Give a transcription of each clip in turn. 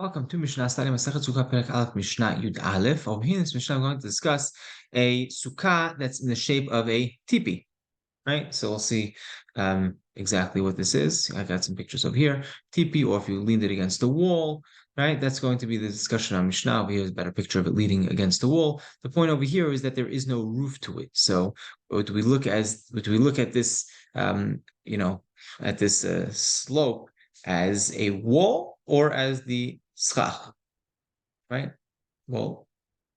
Welcome to Mishna study Masechet Sukkah Perek Aleph Mishnah Yud Aleph. Over here in this Mishnah, I'm going to discuss a sukkah that's in the shape of a teepee, right? So we'll see exactly what this is. I got some pictures over here, teepee, or if you leaned it against the wall, right? That's going to be the discussion on Mishnah. Over here is a better picture of it leaning against the wall. The point over here is that there is no roof to it. So do we look at this, at this slope as a wall or as the schach, right? Well,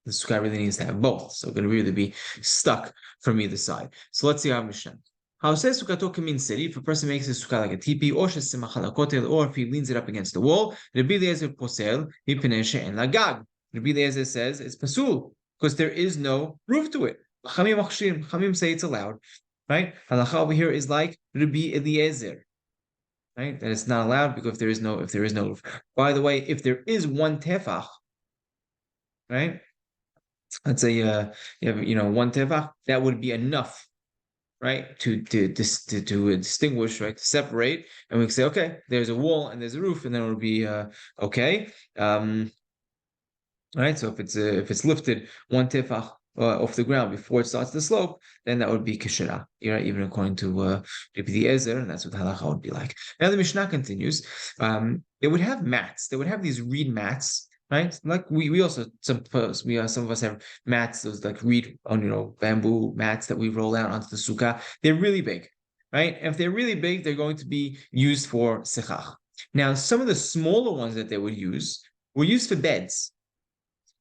the sukkah really needs to have both. So it's going to really be stuck from either side. So let's see how Mishnah. How says sukkato kamin seri, if a person makes his sukkah like a teepee, or or if he leans it up against the wall, Rabbi Eliezer posel, and lagag. Rabbi Eliezer says it's pasul, because there is no roof to it. Chamim say it's allowed, right? Halacha over here is like Rabbi Eliezer, right? That it's not allowed because if there is no roof. By the way, if there is one tefach, right? Let's say you have one tefach, that would be enough, right? To distinguish, right? To separate, and we can say, okay, there's a wall and there's a roof, and then it would be okay. Right. So if it's lifted one tefach off the ground before it starts the slope, then that would be kishira, even according to Rabbi Eliezer, and that's what halacha would be like. Now the Mishnah continues. They would have mats. They would have these reed mats, right? Like we also some of us have mats, those like reed bamboo mats that we roll out onto the sukkah. They're really big, right? And if they're really big, they're going to be used for sechach. Now some of the smaller ones that they would use were used for beds.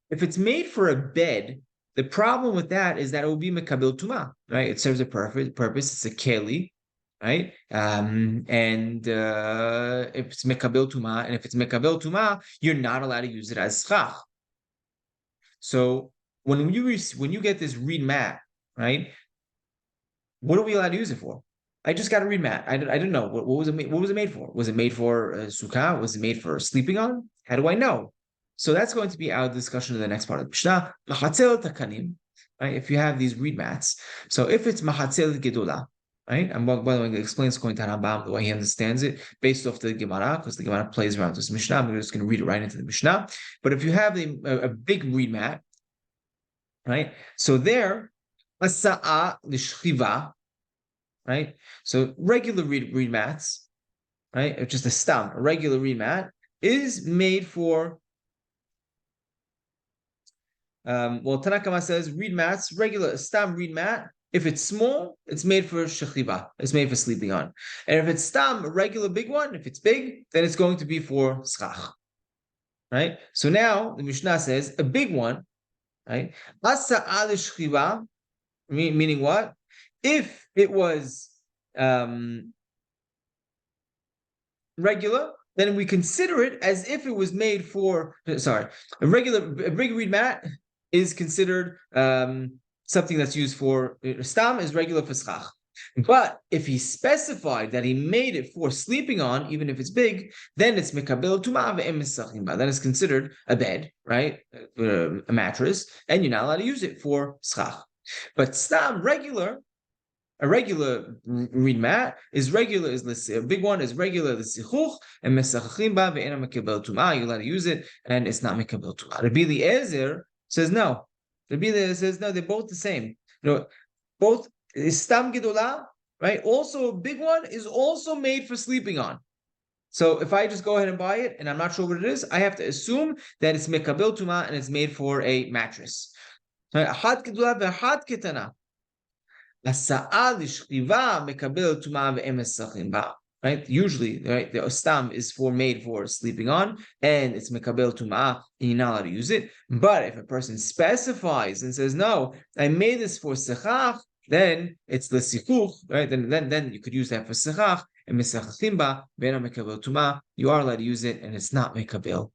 If it's made for a bed, the problem with that is that it will be mekabil tuma, right? It serves a purpose. It's a keli, right? And if it's mekabil tuma, you're not allowed to use it as schach. So when you get this reed mat, right? What are we allowed to use it for? I just got a reed mat. I don't know what was it made. What was it made for? Was it made for sukkah? Was it made for sleeping on? How do I know? So that's going to be our discussion in the next part of the Mishnah. Mahatzel takanim, right? If you have these reed mats, so if it's mahatzel gedula, right? And by the way, it explains according to Rambam the way he understands it, based off the Gemara, because the Gemara plays around this Mishnah. I'm just going to read it right into the Mishnah. But if you have a big reed mat, right? So there, asa'a l'shchiva, right? So regular reed mats, right? Or just a stam, a regular reed mat is made for. Tanakama says reed mats, regular stam reed mat. If it's small, it's made for shechiva. It's made for sleeping on. And if it's stam, a regular big one, if it's big, then it's going to be for schach. Right? So now the Mishnah says a big one, right? Asa al shechiva, meaning what? If it was regular, then we consider it as if it was made for, a big reed mat is considered something that's used for, stam is regular for schach. But if he specified that he made it for sleeping on, even if it's big, then it's mekabel tuma ve'em. That is considered a bed, right? A mattress, and you're not allowed to use it for schach. But stam, a regular reed mat is regular, a big one is regular, the sichuch, and mesachachim ba ve'ena mekabel tuma. You're allowed to use it, and it's not mekabel tuma. Rabbi Eliezer says no. Rabbi Eliezer says no. They're both the same. Both is stam gedolah, right? Also, a big one is also made for sleeping on. So if I just go ahead and buy it, and I'm not sure what it is, I have to assume that it's mekabel tuma and it's made for a mattress. Had gedolah ve'had ketana. Right? Usually, right, the stam is made for sleeping on, and it's mekabel tumah, and you're not allowed to use it. But if a person specifies and says, "No, I made this for sechach," then it's the sichuch, right? Then you could use that for sechach, and misachachim ba, ve'ena mekabel tumah. You are allowed to use it, and it's not mekabel